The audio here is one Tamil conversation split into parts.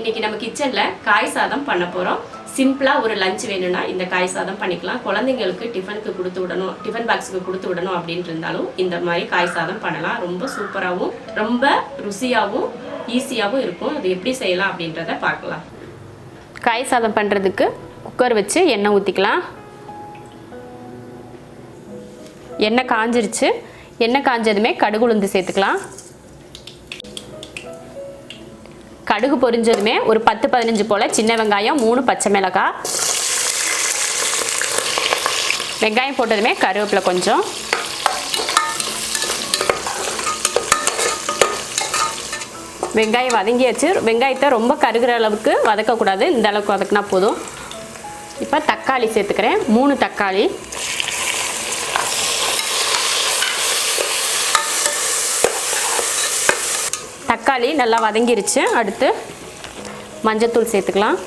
இன்னைக்கு நம்ம கிச்சன்ல காய் சாதம் பண்ண போறோம். சிம்பிளா ஒரு லஞ்ச் வேணும்னா இந்த காய் சாதம் பண்ணிக்கலாம். குழந்தைங்களுக்கு டிஃபனுக்கு கொடுத்து விடணும், டிஃபன் பாக்ஸுக்கு கொடுத்து விடணும் அப்படின்னு இருந்தாலும் இந்த மாதிரி காய் சாதம் பண்ணலாம். ரொம்ப சூப்பராகவும் ரொம்ப ருசியாகவும் ஈஸியாகவும் இருக்கும். அது எப்படி செய்யலாம் அப்படின்றத பார்க்கலாம். காய் சாதம் பண்ணுறதுக்கு குக்கர் வச்சு எண்ணெய் ஊற்றிக்கலாம். எண்ணெய் காஞ்சிருச்சு. எண்ணெய் காஞ்சதுமே கடுகு உளுந்து சேர்த்துக்கலாம். கடுகு பொரிஞ்சதுமே ஒரு 10-15 போல் சின்ன வெங்காயம், 3 பச்சை மிளகாய், வெங்காயம் போட்டதுமே கருவேப்பிலை கொஞ்சம், வெங்காயம் வதங்கியாச்சு. வெங்காயத்தை ரொம்ப கருகிற அளவுக்கு வதக்கக்கூடாது, இந்த அளவுக்கு வதக்கினா போதும். இப்போ தக்காளி சேர்த்துக்கிறேன், 3 தக்காளி. தக்காளி நல்லா வதங்கிருச்சு. அடுத்து மஞ்சத்தூள் சேர்த்துக்கலாம்.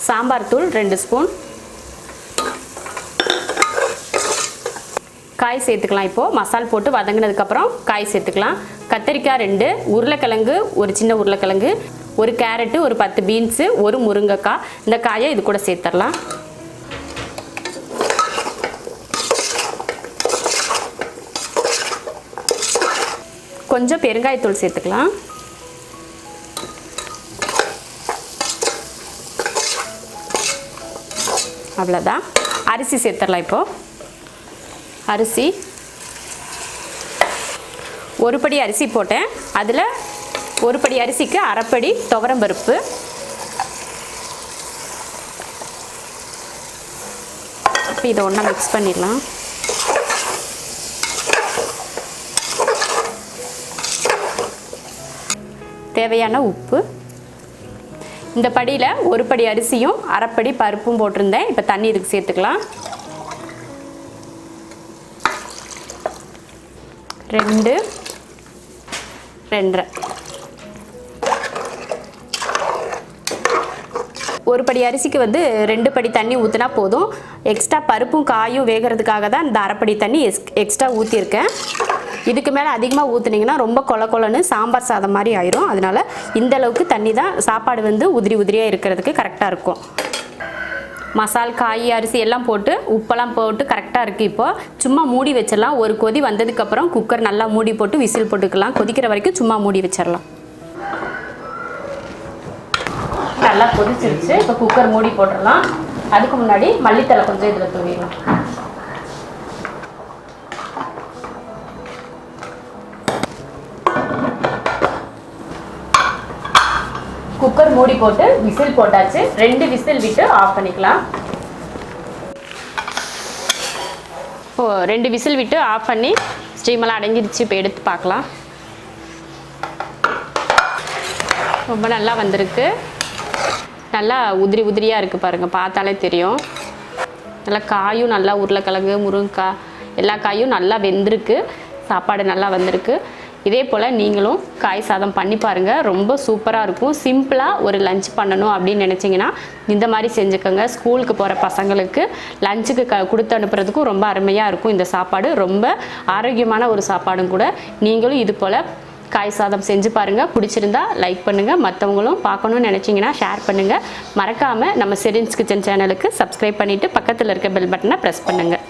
சாம்பார் தூள் 2 ஸ்பூன். காய் சேர்த்துக்கலாம். இப்போது மசால் போட்டு வதங்கினதுக்கப்புறம் காய் சேர்த்துக்கலாம். கத்திரிக்காய் 2, உருளைக்கிழங்கு ஒரு சின்ன உருளைக்கிழங்கு, ஒரு கேரட்டு, ஒரு 10 பீன்ஸு, ஒரு முருங்கைக்காய். இந்த காயை இது கூட சேர்த்துடலாம். கொஞ்சம் பெருங்காயத்தூள் சேர்த்துக்கலாம். அவ்வளோதான். அரிசி சேர்த்துடலாம். இப்போது அரிசி ஒரு படி அரிசி போட்டேன். அதில் ஒரு படி அரிசிக்கு அரைப்படி துவரம்பருப்பு, இப்போ இதை ஒன்றா மிக்ஸ் பண்ணிடலாம். தேவையான உப்பு. இந்த படியில் ஒரு படி அரிசியும் அரைப்படி பருப்பும் போட்டிருந்தேன். இப்போ தண்ணி இதுக்கு சேர்த்துக்கலாம். 2, 2.5. ஒரு படி அரிசிக்கு 2 படி தண்ணி ஊற்றினா போதும். எக்ஸ்ட்ரா பருப்பும் காயும் வேகிறதுக்காக தான் இந்த அரைப்படி தண்ணி எக்ஸ்ட்ரா ஊற்றிருக்கேன். இதுக்கு மேலே அதிகமாக ஊற்றுனீங்கன்னா ரொம்ப கொலன்னு சாம்பார் சாதம் மாதிரி ஆயிரும். அதனால் இந்த அளவுக்கு தண்ணி தான் சாப்பாடு உதிரி உதிரியாக இருக்கிறதுக்கு கரெக்டாக இருக்கும். மசால், காய், அரிசி எல்லாம் போட்டு உப்பெல்லாம் போட்டு கரெக்டாக இருக்குது. இப்போது சும்மா மூடி வச்சிடலாம். ஒரு கொதி வந்ததுக்கப்புறம் குக்கர் நல்லா மூடி போட்டு விசில் போட்டுக்கலாம். கொதிக்கிற வரைக்கும் சும்மா மூடி வச்சிடலாம். நல்லா கொதிச்சிருச்சு. இப்போ குக்கர் மூடி போட்டுடலாம். அதுக்கு முன்னாடி மல்லித்தலை கொஞ்சம் இதில் தூவிடலாம். குக்கர் மூடி போட்டு விசில் போட்டாச்சு. 2 விசில் விட்டு ஆஃப் பண்ணிக்கலாம். 2 விசில் விட்டு ஆஃப் பண்ணி ஸ்டீமெல்லாம் அடங்கிடுச்சு. இப்போ எடுத்து பார்க்கலாம். ரொம்ப நல்லா வந்திருக்கு. நல்லா உதிரி உதிரியாக இருக்குது பாருங்கள், பார்த்தாலே தெரியும். நல்லா காயும் நல்லா உருளைக்கிழங்கு, முருங்கைக்காய் எல்லா காயும் நல்லா வெந்திருக்கு. சாப்பாடு நல்லா வந்திருக்கு. இதே போல் நீங்களும் காய் சாதம் பண்ணி பாருங்கள். ரொம்ப சூப்பராக இருக்கும். சிம்பிளாக ஒரு லஞ்ச் பண்ணணும் அப்படின்னு நினச்சிங்கன்னா இந்த மாதிரி செஞ்சுக்கோங்க. ஸ்கூலுக்கு போகிற பசங்களுக்கு லஞ்சுக்கு கொடுத்து அனுப்புறதுக்கும் ரொம்ப அருமையாக இருக்கும். இந்த சாப்பாடு ரொம்ப ஆரோக்கியமான ஒரு சாப்பாடும் கூட. நீங்களும் இது போல் காய் சாதம் செஞ்சு பாருங்கள். பிடிச்சிருந்தா லைக் பண்ணுங்கள். மற்றவங்களும் பார்க்கணுன்னு நினச்சிங்கன்னா ஷேர் பண்ணுங்கள். மறக்காமல் நம்ம ஷெரின்ஸ் கிச்சன் சேனலுக்கு சப்ஸ்கிரைப் பண்ணிவிட்டு பக்கத்தில் இருக்க பெல் பட்டனை ப்ரெஸ் பண்ணுங்கள்.